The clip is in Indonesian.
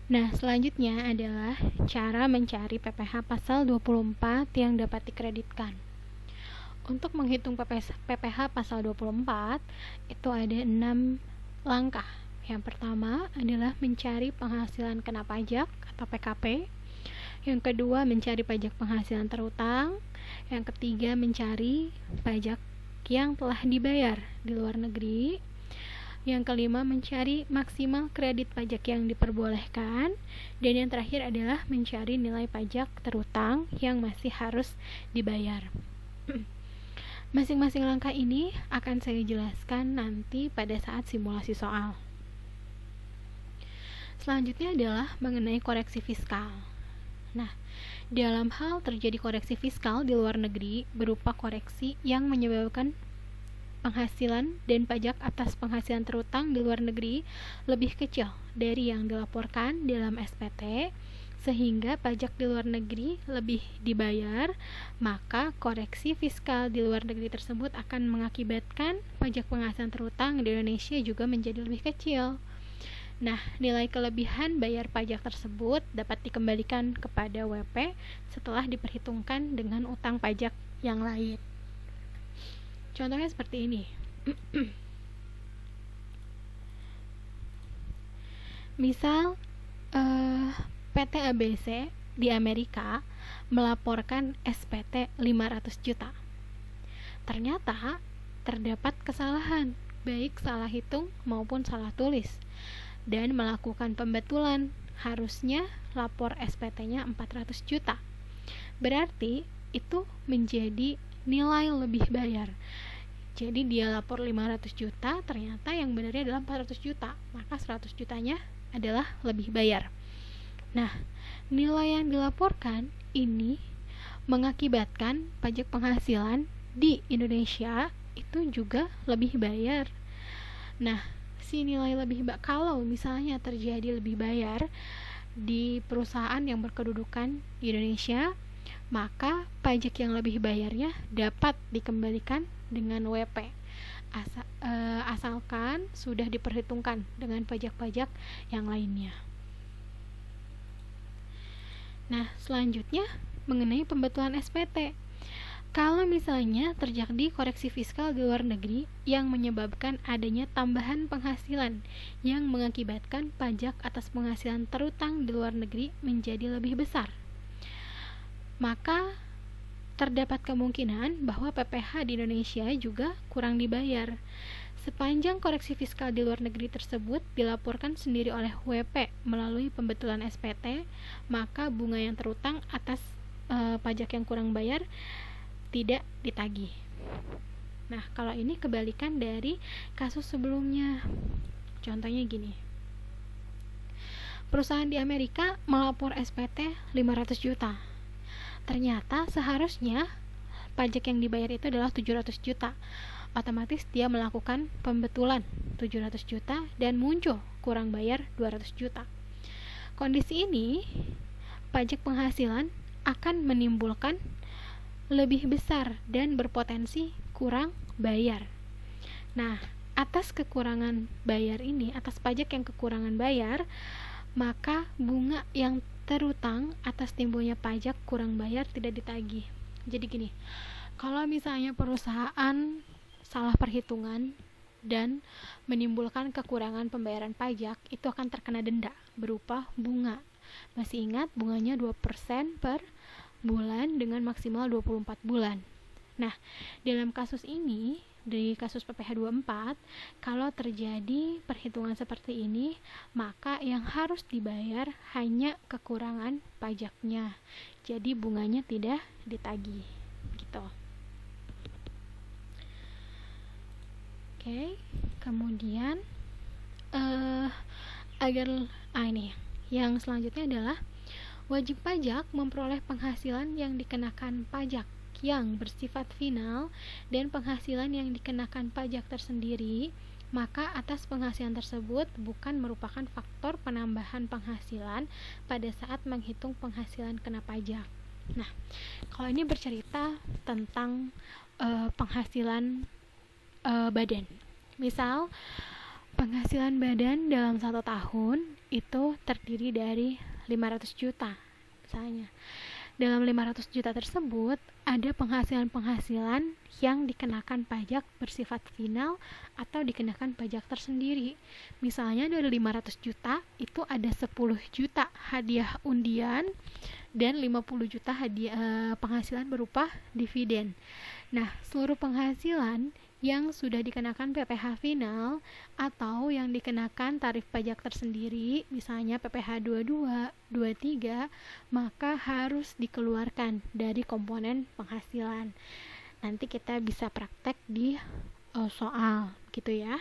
Nah, selanjutnya adalah cara mencari PPh pasal 24 yang dapat dikreditkan. Untuk menghitung PPh pasal 24, itu ada 6 langkah. Yang pertama adalah mencari penghasilan kena pajak atau PKP. Yang kedua, mencari pajak penghasilan terutang. Yang ketiga, mencari pajak yang telah dibayar di luar negeri. Yang kelima, mencari maksimal kredit pajak yang diperbolehkan. Dan yang terakhir adalah mencari nilai pajak terutang yang masih harus dibayar. Masing-masing langkah ini akan saya jelaskan nanti pada saat simulasi soal. Selanjutnya adalah mengenai koreksi fiskal. Nah, dalam hal terjadi koreksi fiskal di luar negeri berupa koreksi yang menyebabkan penghasilan dan pajak atas penghasilan terutang di luar negeri lebih kecil dari yang dilaporkan dalam SPT, sehingga pajak di luar negeri lebih dibayar, maka koreksi fiskal di luar negeri tersebut akan mengakibatkan pajak penghasilan terutang di Indonesia juga menjadi lebih kecil. Nah, nilai kelebihan bayar pajak tersebut dapat dikembalikan kepada WP setelah diperhitungkan dengan utang pajak yang lain. Contohnya seperti ini. Misal PT ABC di Amerika melaporkan SPT 500 juta. Ternyata terdapat kesalahan, baik salah hitung maupun salah tulis, dan melakukan pembetulan. Harusnya lapor SPT-nya 400 juta. Berarti itu menjadi nilai lebih bayar. Jadi dia lapor 500 juta, ternyata yang benarnya adalah 400 juta, maka 100 jutanya adalah lebih bayar. Nah, nilai yang dilaporkan ini mengakibatkan pajak penghasilan di Indonesia itu juga lebih bayar. Nah, si nilai lebih kalau misalnya terjadi lebih bayar di perusahaan yang berkedudukan di Indonesia, maka pajak yang lebih bayarnya dapat dikembalikan dengan WP asalkan sudah diperhitungkan dengan pajak-pajak yang lainnya. Nah, selanjutnya mengenai pembetulan SPT. Kalau misalnya terjadi koreksi fiskal di luar negeri yang menyebabkan adanya tambahan penghasilan yang mengakibatkan pajak atas penghasilan terutang di luar negeri menjadi lebih besar, maka terdapat kemungkinan bahwa PPh di Indonesia juga kurang dibayar. Sepanjang koreksi fiskal di luar negeri tersebut dilaporkan sendiri oleh WP melalui pembetulan SPT, maka bunga yang terutang atas pajak yang kurang bayar tidak ditagih. Nah, kalau ini kebalikan dari kasus sebelumnya. Contohnya gini. Perusahaan di Amerika melapor SPT 500 juta. Ternyata seharusnya pajak yang dibayar itu adalah 700 juta. Otomatis dia melakukan pembetulan 700 juta dan muncul kurang bayar 200 juta. Kondisi ini, pajak penghasilan akan menimbulkan lebih besar dan berpotensi kurang bayar. Nah, atas kekurangan bayar ini, atas pajak yang kekurangan bayar, maka bunga yang terutang atas timbulnya pajak kurang bayar tidak ditagih. Jadi gini, kalau misalnya perusahaan salah perhitungan dan menimbulkan kekurangan pembayaran pajak, itu akan terkena denda berupa bunga. Masih ingat bunganya 2% per bulan dengan maksimal 24 bulan. Nah, dalam kasus ini, di kasus PPh 24, kalau terjadi perhitungan seperti ini, maka yang harus dibayar hanya kekurangan pajaknya. Jadi bunganya tidak ditagih. Gitu. Oke, kemudian ini yang selanjutnya adalah wajib pajak memperoleh penghasilan yang dikenakan pajak yang bersifat final dan penghasilan yang dikenakan pajak tersendiri, maka atas penghasilan tersebut bukan merupakan faktor penambahan penghasilan pada saat menghitung penghasilan kena pajak. Nah, kalau ini bercerita tentang penghasilan badan. Misal Penghasilan badan dalam 1 tahun itu terdiri dari 500 juta misalnya. Dalam 500 juta tersebut, ada penghasilan-penghasilan yang dikenakan pajak bersifat final atau dikenakan pajak tersendiri. Misalnya dari 500 juta, itu ada 10 juta hadiah undian dan 50 juta hadiah penghasilan berupa dividen. Nah, seluruh penghasilan yang sudah dikenakan PPh final atau yang dikenakan tarif pajak tersendiri, misalnya PPh 22, 23, maka harus dikeluarkan dari komponen penghasilan. Nanti kita bisa praktek di soal gitu ya.